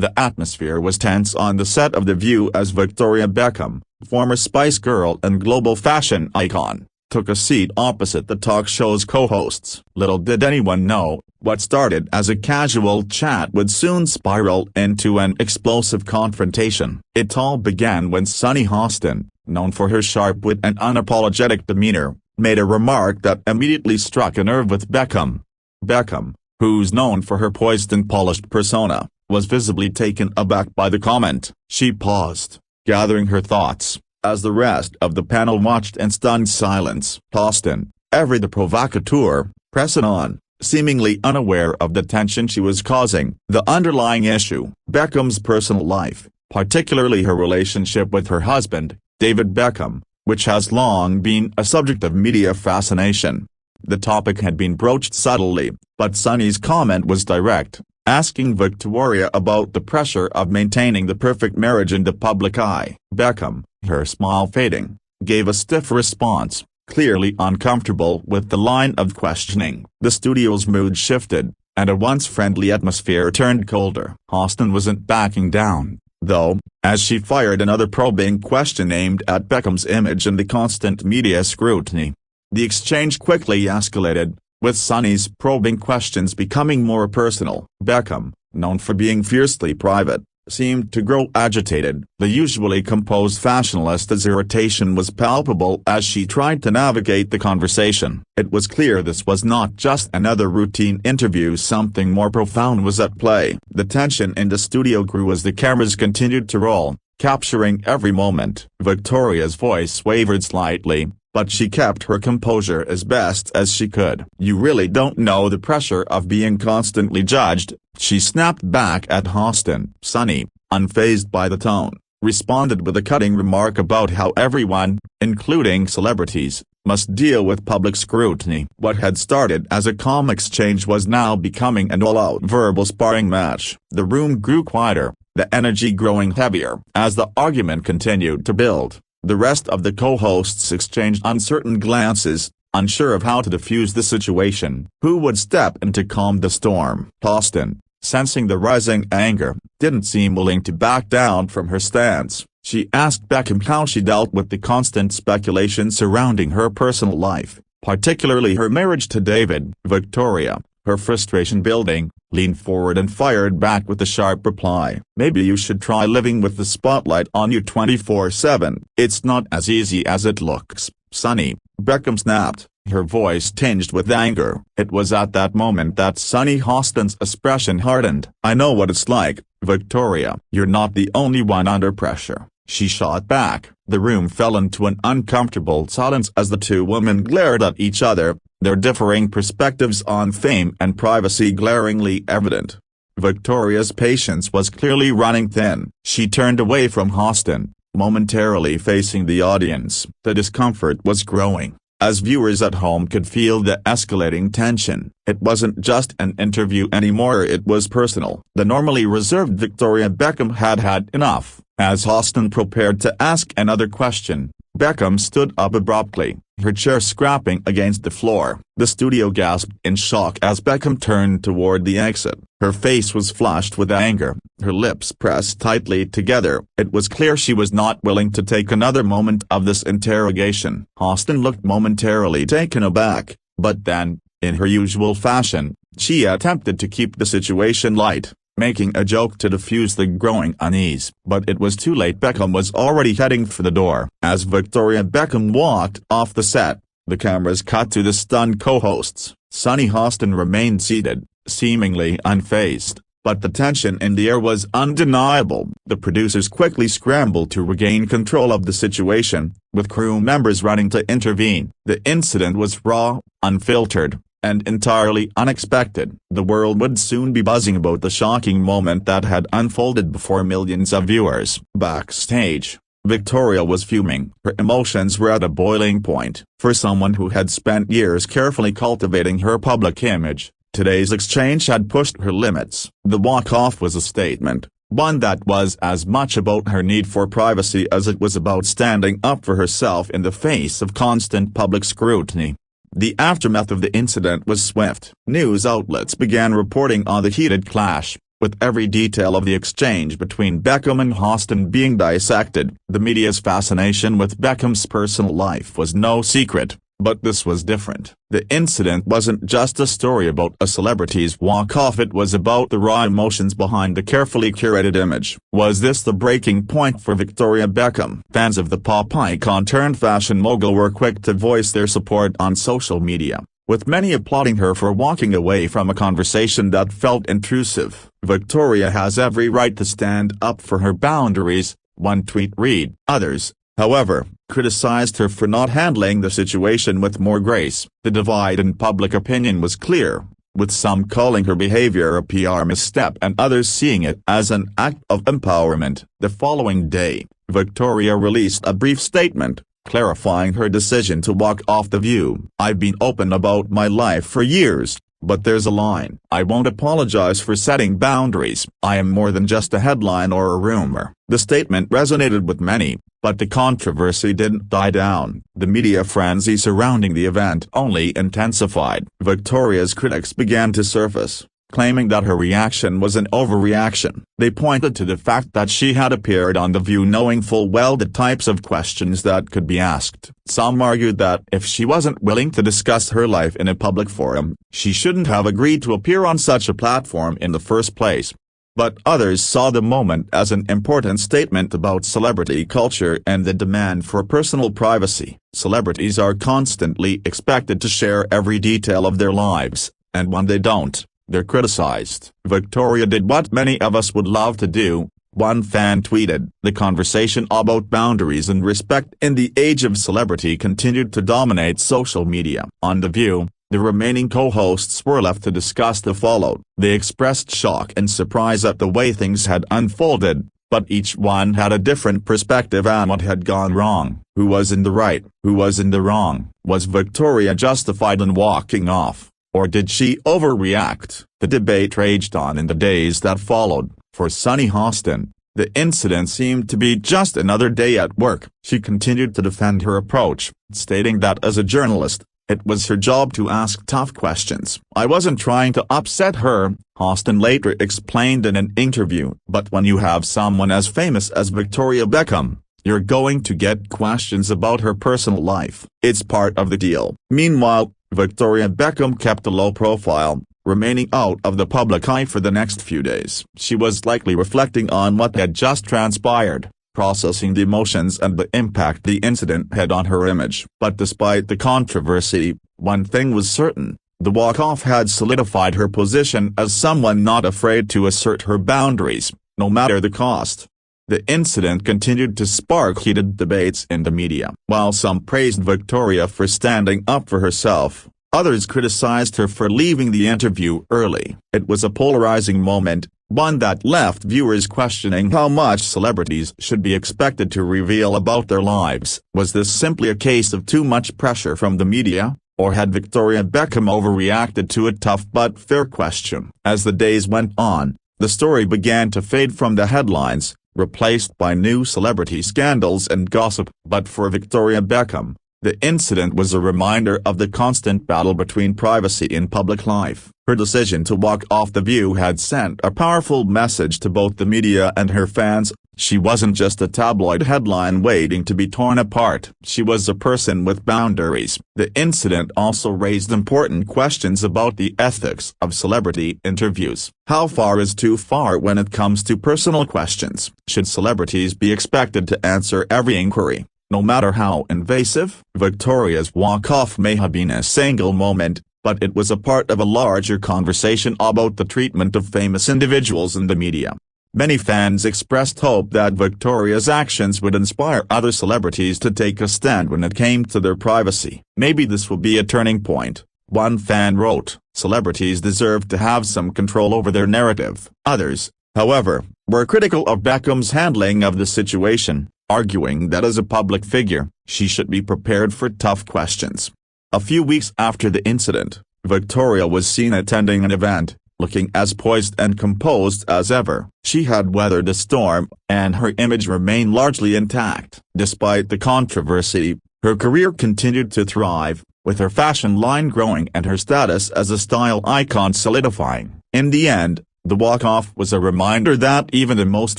The atmosphere was tense on the set of The View as Victoria Beckham, former Spice Girl and global fashion icon, took a seat opposite the talk show's co-hosts. Little did anyone know, what started as a casual chat would soon spiral into an explosive confrontation. It all began when Sunny Hostin, known for her sharp wit and unapologetic demeanor, made a remark that immediately struck a nerve with Beckham. Beckham, who's known for her poised and polished persona, was visibly taken aback by the comment. She paused, gathering her thoughts, as the rest of the panel watched in stunned silence. Hostin, ever the provocateur, pressed on, seemingly unaware of the tension she was causing. The underlying issue, Beckham's personal life, particularly her relationship with her husband, David Beckham, which has long been a subject of media fascination. The topic had been broached subtly, but Sunny's comment was direct, asking Victoria about the pressure of maintaining the perfect marriage in the public eye. Beckham, her smile fading, gave a stiff response, clearly uncomfortable with the line of questioning. The studio's mood shifted, and a once friendly atmosphere turned colder. Hostin wasn't backing down, though, as she fired another probing question aimed at Beckham's image and the constant media scrutiny. The exchange quickly escalated, with Sunny's probing questions becoming more personal. Beckham, known for being fiercely private, seemed to grow agitated. The usually composed fashionalista's irritation was palpable as she tried to navigate the conversation. It was clear this was not just another routine interview, something more profound was at play. The tension in the studio grew as the cameras continued to roll, capturing every moment. Victoria's voice wavered slightly, but she kept her composure as best as she could. "You really don't know the pressure of being constantly judged," she snapped back at Hostin. Sunny, unfazed by the tone, responded with a cutting remark about how everyone, including celebrities, must deal with public scrutiny. What had started as a calm exchange was now becoming an all-out verbal sparring match. The room grew quieter, the energy growing heavier. As the argument continued to build, the rest of the co-hosts exchanged uncertain glances, unsure of how to diffuse the situation. Who would step in to calm the storm? Hostin, sensing the rising anger, didn't seem willing to back down from her stance. She asked Beckham how she dealt with the constant speculation surrounding her personal life, particularly her marriage to David. Victoria, her frustration building, leaned forward and fired back with a sharp reply. "Maybe you should try living with the spotlight on you 24/7. It's not as easy as it looks." Sunny, Beckham snapped, her voice tinged with anger. It was at that moment that Sunny Hostin's expression hardened. "I know what it's like, Victoria. You're not the only one under pressure," she shot back. The room fell into an uncomfortable silence as the two women glared at each other, their differing perspectives on fame and privacy glaringly evident. Victoria's patience was clearly running thin. She turned away from Hostin, momentarily facing the audience. The discomfort was growing, as viewers at home could feel the escalating tension. It wasn't just an interview anymore, it was personal. The normally reserved Victoria Beckham had had enough. As Hostin prepared to ask another question, Beckham stood up abruptly, her chair scraping against the floor. The studio gasped in shock as Beckham turned toward the exit. Her face was flushed with anger, her lips pressed tightly together. It was clear she was not willing to take another moment of this interrogation. Hostin looked momentarily taken aback, but then, in her usual fashion, she attempted to keep the situation light, making a joke to diffuse the growing unease. But it was too late. Beckham was already heading for the door. As Victoria Beckham walked off the set, the cameras cut to the stunned co-hosts. Sunny Hostin remained seated, seemingly unfazed, but the tension in the air was undeniable. The producers quickly scrambled to regain control of the situation, with crew members running to intervene. The incident was raw, unfiltered, and entirely unexpected. The world would soon be buzzing about the shocking moment that had unfolded before millions of viewers. Backstage, Victoria was fuming. Her emotions were at a boiling point. For someone who had spent years carefully cultivating her public image, today's exchange had pushed her limits. The walk-off was a statement, one that was as much about her need for privacy as it was about standing up for herself in the face of constant public scrutiny. The aftermath of the incident was swift. News outlets began reporting on the heated clash, With every detail of the exchange between Beckham and Hostin being dissected, the media's fascination with Beckham's personal life was no secret. But this was different. The incident wasn't just a story about a celebrity's walk-off, it was about the raw emotions behind the carefully curated image. Was this the breaking point for Victoria Beckham? Fans of the pop icon turned fashion mogul were quick to voice their support on social media, with many applauding her for walking away from a conversation that felt intrusive. Victoria has every right to stand up for her boundaries, one tweet read. Others, however, criticized her for not handling the situation with more grace. The divide in public opinion was clear, with some calling her behavior a PR misstep and others seeing it as an act of empowerment. The following day, Victoria released a brief statement, clarifying her decision to walk off The View. "I've been open about my life for years, but there's a line. I won't apologize for setting boundaries. I am more than just a headline or a rumor." The statement resonated with many, but the controversy didn't die down. The media frenzy surrounding the event only intensified. Victoria's critics began to surface, claiming that her reaction was an overreaction. They pointed to the fact that she had appeared on The View knowing full well the types of questions that could be asked. Some argued that if she wasn't willing to discuss her life in a public forum, she shouldn't have agreed to appear on such a platform in the first place. But others saw the moment as an important statement about celebrity culture and the demand for personal privacy. Celebrities are constantly expected to share every detail of their lives, and when they don't, they're criticized. Victoria did what many of us would love to do, one fan tweeted. The conversation about boundaries and respect in the age of celebrity continued to dominate social media. On The View, the remaining co-hosts were left to discuss the fallout. They expressed shock and surprise at the way things had unfolded, but each one had a different perspective on what had gone wrong. Who was in the right? Who was in the wrong? Was Victoria justified in walking off, or did she overreact? The debate raged on in the days that followed. For Sunny Hostin, the incident seemed to be just another day at work. She continued to defend her approach, stating that as a journalist, it was her job to ask tough questions. "I wasn't trying to upset her," Hostin later explained in an interview. But when you have someone as famous as Victoria Beckham, you're going to get questions about her personal life. It's part of the deal. Meanwhile, Victoria Beckham kept a low profile, remaining out of the public eye for the next few days. She was likely reflecting on what had just transpired, processing the emotions and the impact the incident had on her image. But despite the controversy, one thing was certain: the walk-off had solidified her position as someone not afraid to assert her boundaries, no matter the cost. The incident continued to spark heated debates in the media. While some praised Victoria for standing up for herself, others criticized her for leaving the interview early. It was a polarizing moment, one that left viewers questioning how much celebrities should be expected to reveal about their lives. Was this simply a case of too much pressure from the media, or had Victoria Beckham overreacted to a tough but fair question? As the days went on, the story began to fade from the headlines, replaced by new celebrity scandals and gossip. But for Victoria Beckham, the incident was a reminder of the constant battle between privacy and public life. Her decision to walk off The View had sent a powerful message to both the media and her fans. She wasn't just a tabloid headline waiting to be torn apart. She was a person with boundaries. The incident also raised important questions about the ethics of celebrity interviews. How far is too far when it comes to personal questions? Should celebrities be expected to answer every inquiry, no matter how invasive? Victoria's walk-off may have been a single moment, but it was a part of a larger conversation about the treatment of famous individuals in the media. Many fans expressed hope that Victoria's actions would inspire other celebrities to take a stand when it came to their privacy. "Maybe this will be a turning point," one fan wrote. Celebrities deserve to have some control over their narrative. Others, however, were critical of Beckham's handling of the situation, arguing that as a public figure, she should be prepared for tough questions. A few weeks after the incident, Victoria was seen attending an event, looking as poised and composed as ever. She had weathered the storm, and her image remained largely intact. Despite the controversy, her career continued to thrive, with her fashion line growing and her status as a style icon solidifying. In the end, The walk-off was a reminder that even the most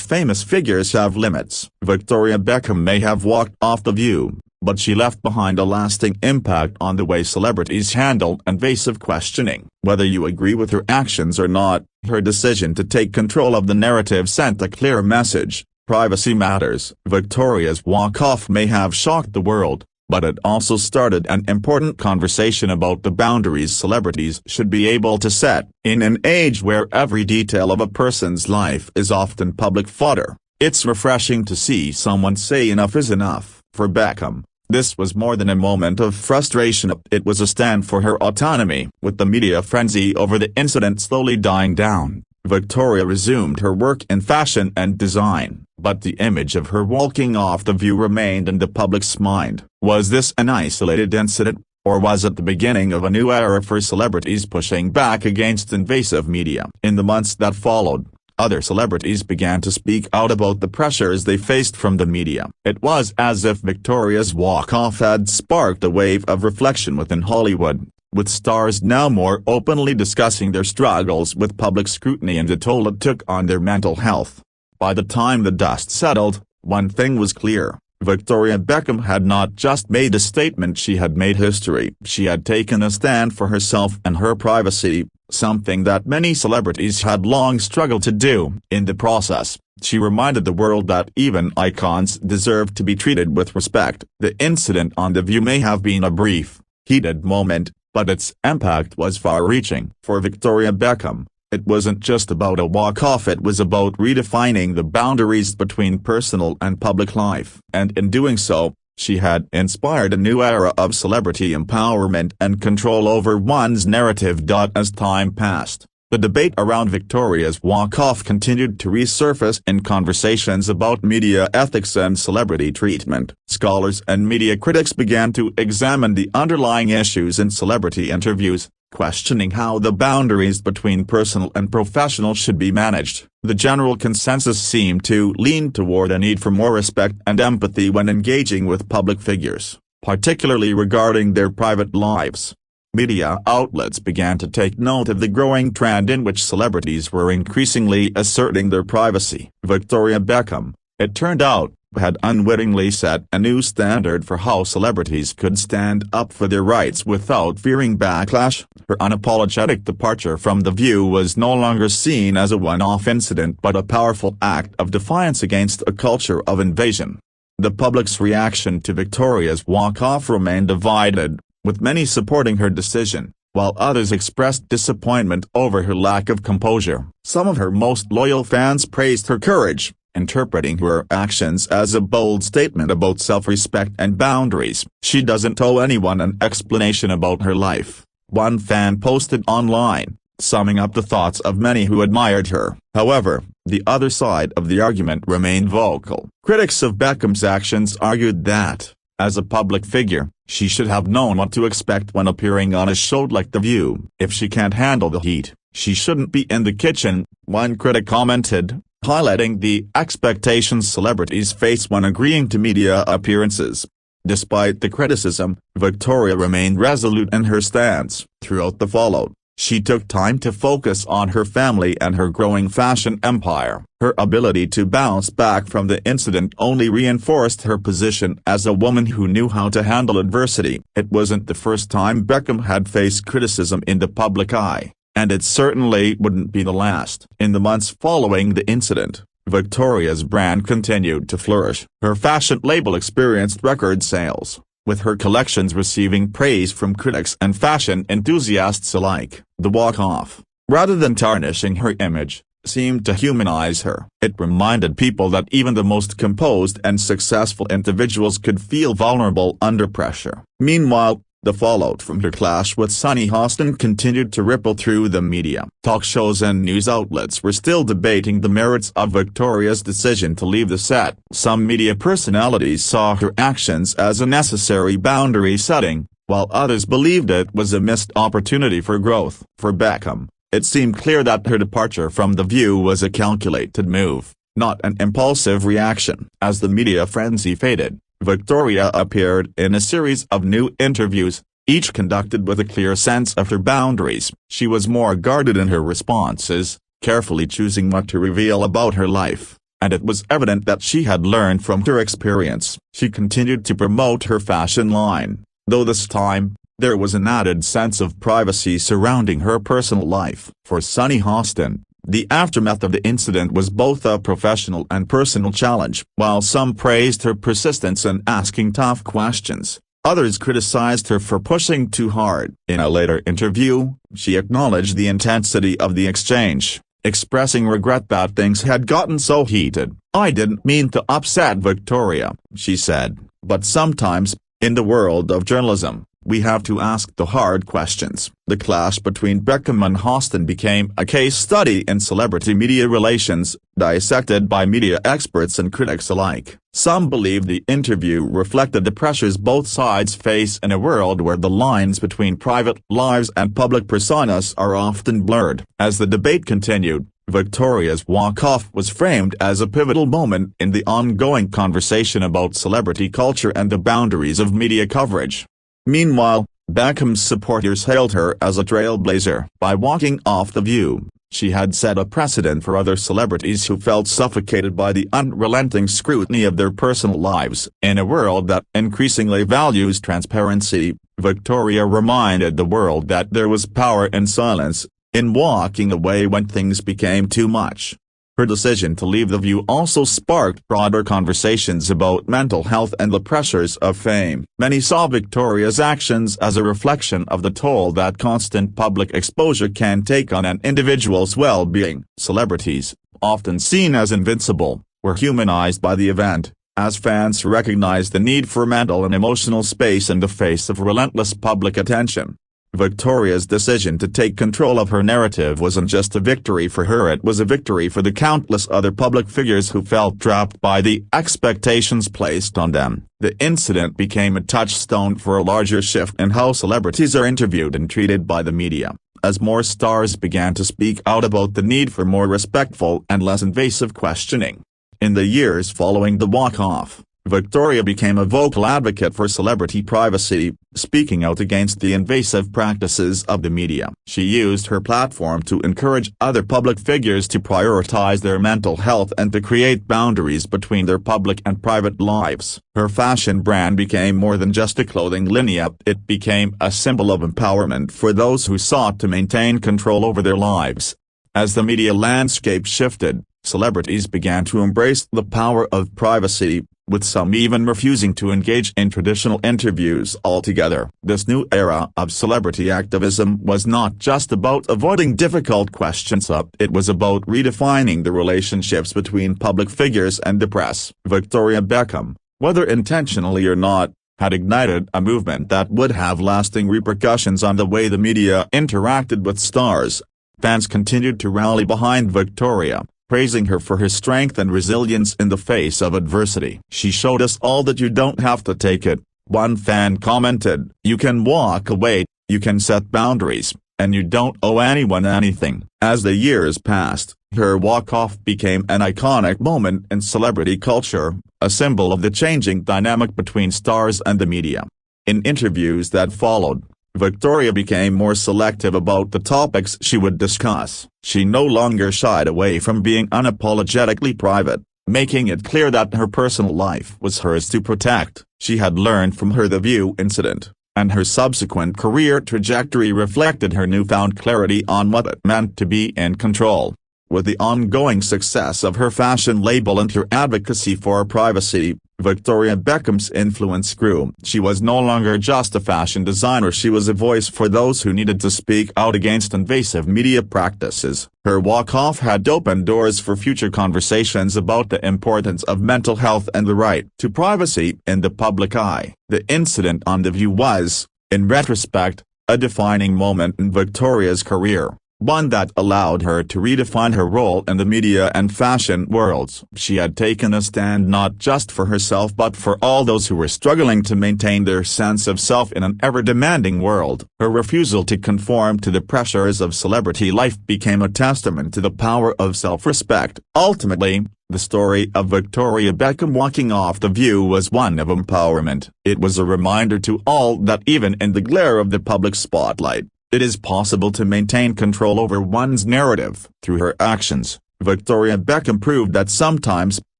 famous figures have limits. Victoria Beckham may have walked off The View, but she left behind a lasting impact on the way celebrities handle invasive questioning. Whether you agree with her actions or not, her decision to take control of the narrative sent a clear message: privacy matters. Victoria's walk-off may have shocked the world, but it also started an important conversation about the boundaries celebrities should be able to set. In an age where every detail of a person's life is often public fodder, it's refreshing to see someone say enough is enough. For Beckham, this was more than a moment of frustration, it was a stand for her autonomy. With the media frenzy over the incident slowly dying down, Victoria resumed her work in fashion and design, but the image of her walking off The View remained in the public's mind. Was this an isolated incident, or was it the beginning of a new era for celebrities pushing back against invasive media? In the months that followed, other celebrities began to speak out about the pressures they faced from the media. It was as if Victoria's walk-off had sparked a wave of reflection within Hollywood, with stars now more openly discussing their struggles with public scrutiny and the toll it took on their mental health. By the time the dust settled, one thing was clear: Victoria Beckham had not just made a statement, she had made history. She had taken a stand for herself and her privacy, something that many celebrities had long struggled to do. In the process, she reminded the world that even icons deserve to be treated with respect. The incident on The View may have been a brief, heated moment, but its impact was far-reaching. For Victoria Beckham, it wasn't just about a walk-off, it was about redefining the boundaries between personal and public life. And in doing so, she had inspired a new era of celebrity empowerment and control over one's narrative. As time passed, the debate around Victoria's walk-off continued to resurface in conversations about media ethics and celebrity treatment. Scholars and media critics began to examine the underlying issues in celebrity interviews, questioning how the boundaries between personal and professional should be managed. The general consensus seemed to lean toward a need for more respect and empathy when engaging with public figures, particularly regarding their private lives. Media outlets began to take note of the growing trend in which celebrities were increasingly asserting their privacy. Victoria Beckham, it turned out, had unwittingly set a new standard for how celebrities could stand up for their rights without fearing backlash. Her unapologetic departure from The View was no longer seen as a one-off incident but a powerful act of defiance against a culture of invasion. The public's reaction to Victoria's walk-off remained divided, with many supporting her decision, while others expressed disappointment over her lack of composure. Some of her most loyal fans praised her courage, interpreting her actions as a bold statement about self-respect and boundaries. "She doesn't owe anyone an explanation about her life," one fan posted online, summing up the thoughts of many who admired her. However, the other side of the argument remained vocal. Critics of Beckham's actions argued that, as a public figure, she should have known what to expect when appearing on a show like The View. "If she can't handle the heat, she shouldn't be in the kitchen," one critic commented, highlighting the expectations celebrities face when agreeing to media appearances. Despite the criticism, Victoria remained resolute in her stance. Throughout the fallout, she took time to focus on her family and her growing fashion empire. Her ability to bounce back from the incident only reinforced her position as a woman who knew how to handle adversity. It wasn't the first time Beckham had faced criticism in the public eye, and it certainly wouldn't be the last. In the months following the incident, Victoria's brand continued to flourish. Her fashion label experienced record sales, with her collections receiving praise from critics and fashion enthusiasts alike. The walk-off, rather than tarnishing her image, seemed to humanize her. It reminded people that even the most composed and successful individuals could feel vulnerable under pressure. Meanwhile, the fallout from her clash with Sunny Hostin continued to ripple through the media. Talk shows and news outlets were still debating the merits of Victoria's decision to leave the set. Some media personalities saw her actions as a necessary boundary setting, while others believed it was a missed opportunity for growth. For Beckham, it seemed clear that her departure from The View was a calculated move, not an impulsive reaction. As the media frenzy faded, Victoria appeared in a series of new interviews, each conducted with a clear sense of her boundaries. She was more guarded in her responses, carefully choosing what to reveal about her life, and it was evident that she had learned from her experience. She continued to promote her fashion line, though this time, there was an added sense of privacy surrounding her personal life. For Sunny Hostin, the aftermath of the incident was both a professional and personal challenge. While some praised her persistence in asking tough questions, others criticized her for pushing too hard. In a later interview, she acknowledged the intensity of the exchange, expressing regret that things had gotten so heated. "I didn't mean to upset Victoria," she said, "but sometimes, in the world of journalism, we have to ask the hard questions." The clash between Beckham and Hostin became a case study in celebrity-media relations, dissected by media experts and critics alike. Some believe the interview reflected the pressures both sides face in a world where the lines between private lives and public personas are often blurred. As the debate continued, Victoria's walk-off was framed as a pivotal moment in the ongoing conversation about celebrity culture and the boundaries of media coverage. Meanwhile, Beckham's supporters hailed her as a trailblazer. By walking off The View, she had set a precedent for other celebrities who felt suffocated by the unrelenting scrutiny of their personal lives. In a world that increasingly values transparency, Victoria reminded the world that there was power in silence, in walking away when things became too much. Her decision to leave The View also sparked broader conversations about mental health and the pressures of fame. Many saw Victoria's actions as a reflection of the toll that constant public exposure can take on an individual's well-being. Celebrities, often seen as invincible, were humanized by the event, as fans recognized the need for mental and emotional space in the face of relentless public attention. Victoria's decision to take control of her narrative wasn't just a victory for her, it was a victory for the countless other public figures who felt trapped by the expectations placed on them. The incident became a touchstone for a larger shift in how celebrities are interviewed and treated by the media, as more stars began to speak out about the need for more respectful and less invasive questioning. In the years following the walk-off, Victoria became a vocal advocate for celebrity privacy, speaking out against the invasive practices of the media. She used her platform to encourage other public figures to prioritize their mental health and to create boundaries between their public and private lives. Her fashion brand became more than just a clothing line, it became a symbol of empowerment for those who sought to maintain control over their lives. As the media landscape shifted, celebrities began to embrace the power of privacy, with some even refusing to engage in traditional interviews altogether. This new era of celebrity activism was not just about avoiding difficult questions, it was about redefining the relationships between public figures and the press. Victoria Beckham, whether intentionally or not, had ignited a movement that would have lasting repercussions on the way the media interacted with stars. Fans continued to rally behind Victoria, praising her for her strength and resilience in the face of adversity. "She showed us all that you don't have to take it," one fan commented. "You can walk away, you can set boundaries, and you don't owe anyone anything." As the years passed, her walk-off became an iconic moment in celebrity culture, a symbol of the changing dynamic between stars and the media. In interviews that followed, Victoria became more selective about the topics she would discuss. She no longer shied away from being unapologetically private, making it clear that her personal life was hers to protect. She had learned from her The View incident, and her subsequent career trajectory reflected her newfound clarity on what it meant to be in control. With the ongoing success of her fashion label and her advocacy for privacy, Victoria Beckham's influence grew. She was no longer just a fashion designer, she was a voice for those who needed to speak out against invasive media practices. Her walk-off had opened doors for future conversations about the importance of mental health and the right to privacy in the public eye. The incident on The View was, in retrospect, a defining moment in Victoria's career, one that allowed her to redefine her role in the media and fashion worlds. She had taken a stand not just for herself but for all those who were struggling to maintain their sense of self in an ever-demanding world. Her refusal to conform to the pressures of celebrity life became a testament to the power of self-respect. Ultimately, the story of Victoria Beckham walking off The View was one of empowerment. It was a reminder to all that even in the glare of the public spotlight, It is possible to maintain control over one's narrative. Through her actions, Victoria Beckham proved that sometimes,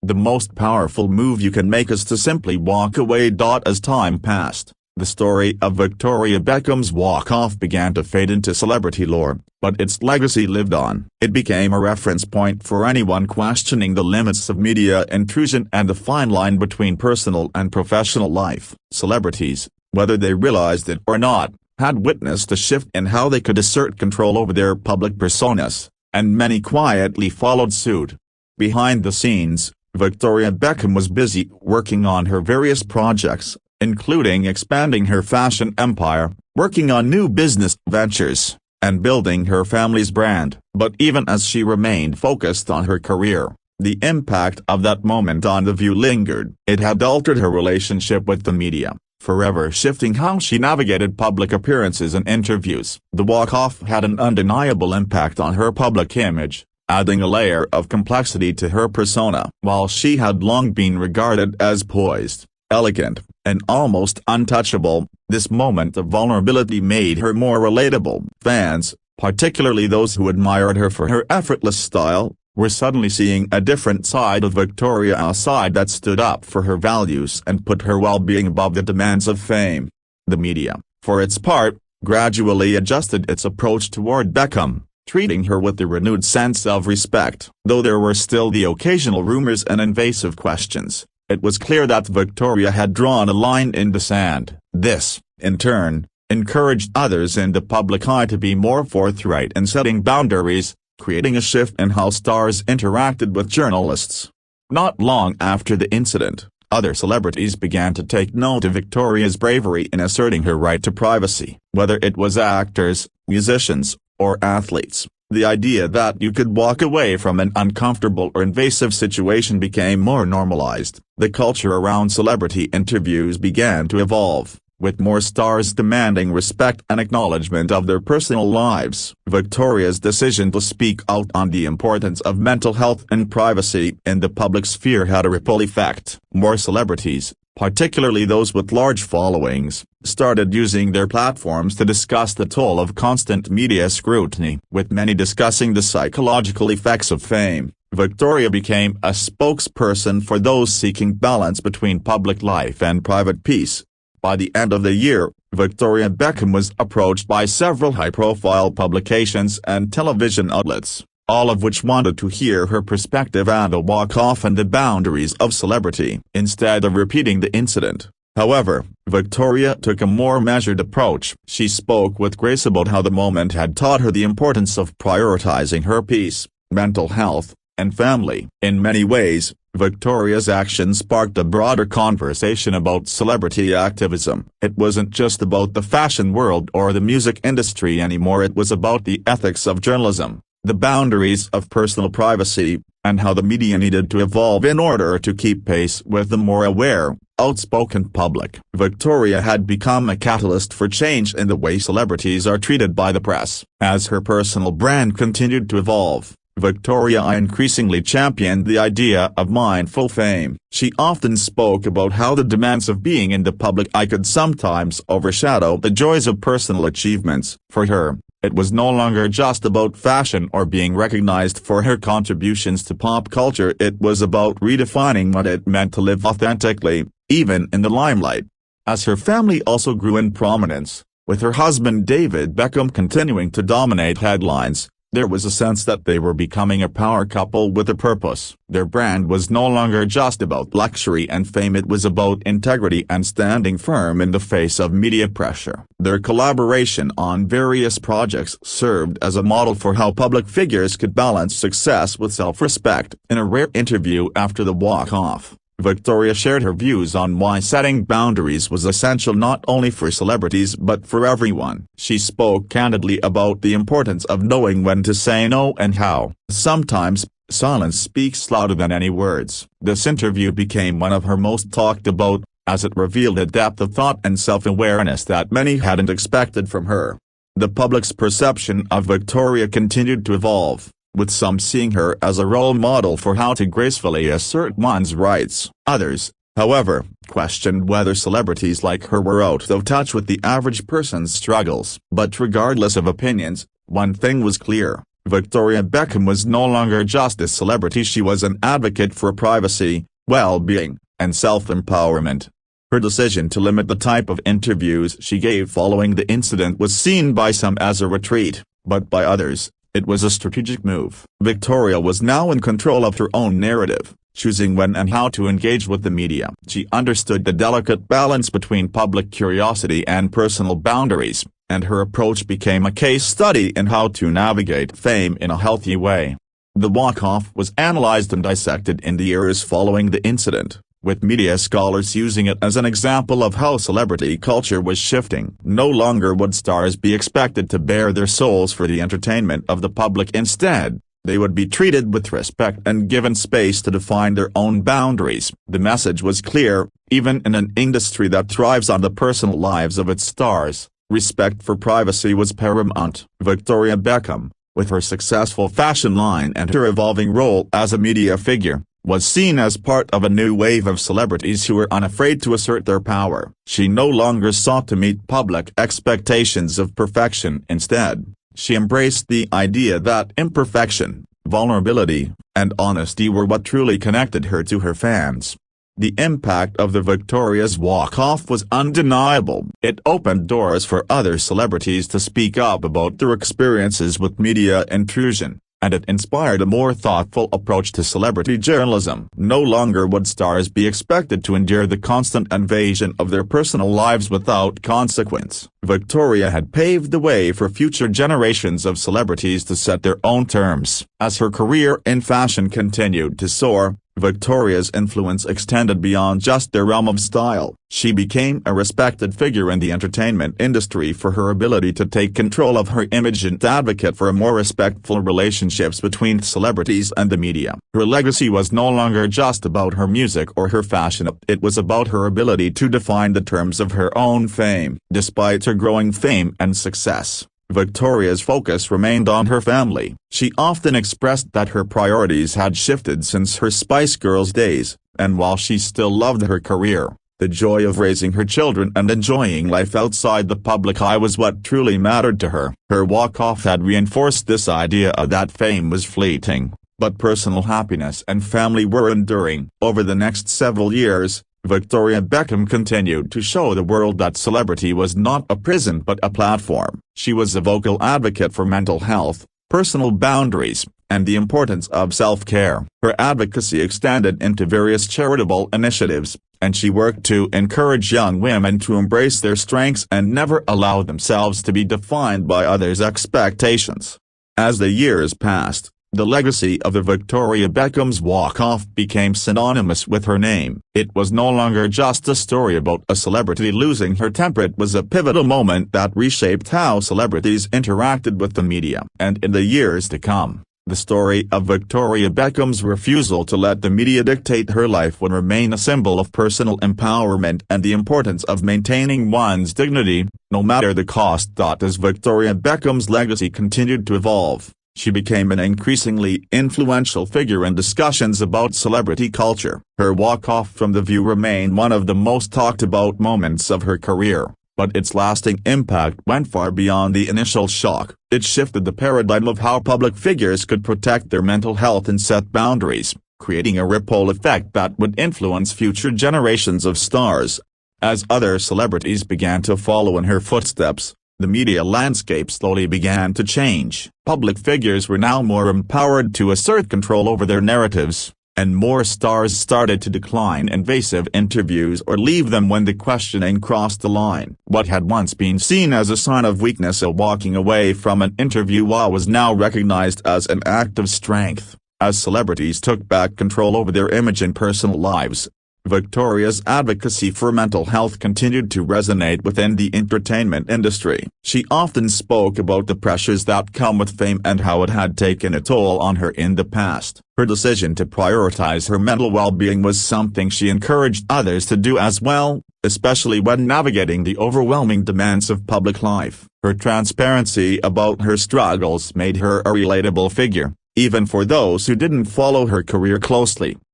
the most powerful move you can make is to simply walk away. As time passed, the story of Victoria Beckham's walk-off began to fade into celebrity lore, but its legacy lived on. It became a reference point for anyone questioning the limits of media intrusion and the fine line between personal and professional life. Celebrities, whether they realized it or not, had witnessed a shift in how they could assert control over their public personas, and many quietly followed suit. Behind the scenes, Victoria Beckham was busy working on her various projects, including expanding her fashion empire, working on new business ventures, and building her family's brand. But even as she remained focused on her career, the impact of that moment on The View lingered. It had altered her relationship with the media, forever shifting how she navigated public appearances and interviews. The walk-off had an undeniable impact on her public image, adding a layer of complexity to her persona. While she had long been regarded as poised, elegant, and almost untouchable, this moment of vulnerability made her more relatable. Fans, particularly those who admired her for her effortless style, were suddenly seeing a different side of Victoria, a side that stood up for her values and put her well-being above the demands of fame. The media, for its part, gradually adjusted its approach toward Beckham, treating her with a renewed sense of respect. Though there were still the occasional rumors and invasive questions, it was clear that Victoria had drawn a line in the sand. This, in turn, encouraged others in the public eye to be more forthright in setting boundaries, creating a shift in how stars interacted with journalists. Not long after the incident, other celebrities began to take note of Victoria's bravery in asserting her right to privacy. Whether it was actors, musicians, or athletes, the idea that you could walk away from an uncomfortable or invasive situation became more normalized. The culture around celebrity interviews began to evolve, with more stars demanding respect and acknowledgement of their personal lives. Victoria's decision to speak out on the importance of mental health and privacy in the public sphere had a ripple effect. More celebrities, particularly those with large followings, started using their platforms to discuss the toll of constant media scrutiny. With many discussing the psychological effects of fame, Victoria became a spokesperson for those seeking balance between public life and private peace. By the end of the year, Victoria Beckham was approached by several high-profile publications and television outlets, all of which wanted to hear her perspective on the walk-off and the boundaries of celebrity. Instead of repeating the incident, however, Victoria took a more measured approach. She spoke with grace about how the moment had taught her the importance of prioritizing her peace, mental health, and family. In many ways, Victoria's action sparked a broader conversation about celebrity activism. It wasn't just about the fashion world or the music industry anymore. It was about the ethics of journalism, the boundaries of personal privacy, and how the media needed to evolve in order to keep pace with the more aware, outspoken public. Victoria had become a catalyst for change in the way celebrities are treated by the press. As her personal brand continued to evolve, Victoria increasingly championed the idea of mindful fame. She often spoke about how the demands of being in the public eye could sometimes overshadow the joys of personal achievements. For her, it was no longer just about fashion or being recognized for her contributions to pop culture. It was about redefining what it meant to live authentically, even in the limelight. As her family also grew in prominence, with her husband David Beckham continuing to dominate headlines, there was a sense that they were becoming a power couple with a purpose. Their brand was no longer just about luxury and fame. It was about integrity and standing firm in the face of media pressure. Their collaboration on various projects served as a model for how public figures could balance success with self-respect. In a rare interview after the walk-off, Victoria shared her views on why setting boundaries was essential not only for celebrities but for everyone. She spoke candidly about the importance of knowing when to say no and how. Sometimes, silence speaks louder than any words. This interview became one of her most talked about, as it revealed a depth of thought and self-awareness that many hadn't expected from her. The public's perception of Victoria continued to evolve, with some seeing her as a role model for how to gracefully assert one's rights. Others, however, questioned whether celebrities like her were out of touch with the average person's struggles. But regardless of opinions, one thing was clear: Victoria Beckham was no longer just a celebrity, she was an advocate for privacy, well-being, and self-empowerment. Her decision to limit the type of interviews she gave following the incident was seen by some as a retreat, but by others, it was a strategic move. Victoria was now in control of her own narrative, choosing when and how to engage with the media. She understood the delicate balance between public curiosity and personal boundaries, and her approach became a case study in how to navigate fame in a healthy way. The walk-off was analyzed and dissected in the years following the incident, with media scholars using it as an example of how celebrity culture was shifting. No longer would stars be expected to bare their souls for the entertainment of the public. Instead, they would be treated with respect and given space to define their own boundaries. The message was clear: even in an industry that thrives on the personal lives of its stars, respect for privacy was paramount. Victoria Beckham, with her successful fashion line and her evolving role as a media figure, was seen as part of a new wave of celebrities who were unafraid to assert their power. She no longer sought to meet public expectations of perfection. Instead, she embraced the idea that imperfection, vulnerability, and honesty were what truly connected her to her fans. The impact of the Victoria's walk-off was undeniable. It opened doors for other celebrities to speak up about their experiences with media intrusion, and it inspired a more thoughtful approach to celebrity journalism. No longer would stars be expected to endure the constant invasion of their personal lives without consequence. Victoria had paved the way for future generations of celebrities to set their own terms. As her career in fashion continued to soar, Victoria's influence extended beyond just their realm of style. She became a respected figure in the entertainment industry for her ability to take control of her image and advocate for more respectful relationships between celebrities and the media. Her legacy was no longer just about her music or her fashion, it was about her ability to define the terms of her own fame. Despite her growing fame and success, Victoria's focus remained on her family. She often expressed that her priorities had shifted since her Spice Girls days, and while she still loved her career, the joy of raising her children and enjoying life outside the public eye was what truly mattered to her. Her walk-off had reinforced this idea that fame was fleeting, but personal happiness and family were enduring. Over the next several years, Victoria Beckham continued to show the world that celebrity was not a prison but a platform. She was a vocal advocate for mental health, personal boundaries, and the importance of self-care. Her advocacy extended into various charitable initiatives, and she worked to encourage young women to embrace their strengths and never allow themselves to be defined by others' expectations. As the years passed, the legacy of the Victoria Beckham's walk-off became synonymous with her name. It was no longer just a story about a celebrity losing her temper, it was a pivotal moment that reshaped how celebrities interacted with the media. And in the years to come, the story of Victoria Beckham's refusal to let the media dictate her life would remain a symbol of personal empowerment and the importance of maintaining one's dignity, no matter the cost. As Victoria Beckham's legacy continued to evolve, she became an increasingly influential figure in discussions about celebrity culture. Her walk-off from The View remained one of the most talked-about moments of her career, but its lasting impact went far beyond the initial shock. It shifted the paradigm of how public figures could protect their mental health and set boundaries, creating a ripple effect that would influence future generations of stars. As other celebrities began to follow in her footsteps, the media landscape slowly began to change. Public figures were now more empowered to assert control over their narratives, and more stars started to decline invasive interviews or leave them when the questioning crossed the line. What had once been seen as a sign of weakness or walking away from an interview was now recognized as an act of strength. As celebrities took back control over their image and personal lives, Victoria's advocacy for mental health continued to resonate within the entertainment industry. She often spoke about the pressures that come with fame and how it had taken a toll on her in the past. Her decision to prioritize her mental well-being was something she encouraged others to do as well, especially when navigating the overwhelming demands of public life. Her transparency about her struggles made her a relatable figure, even for those who didn't follow her career closely.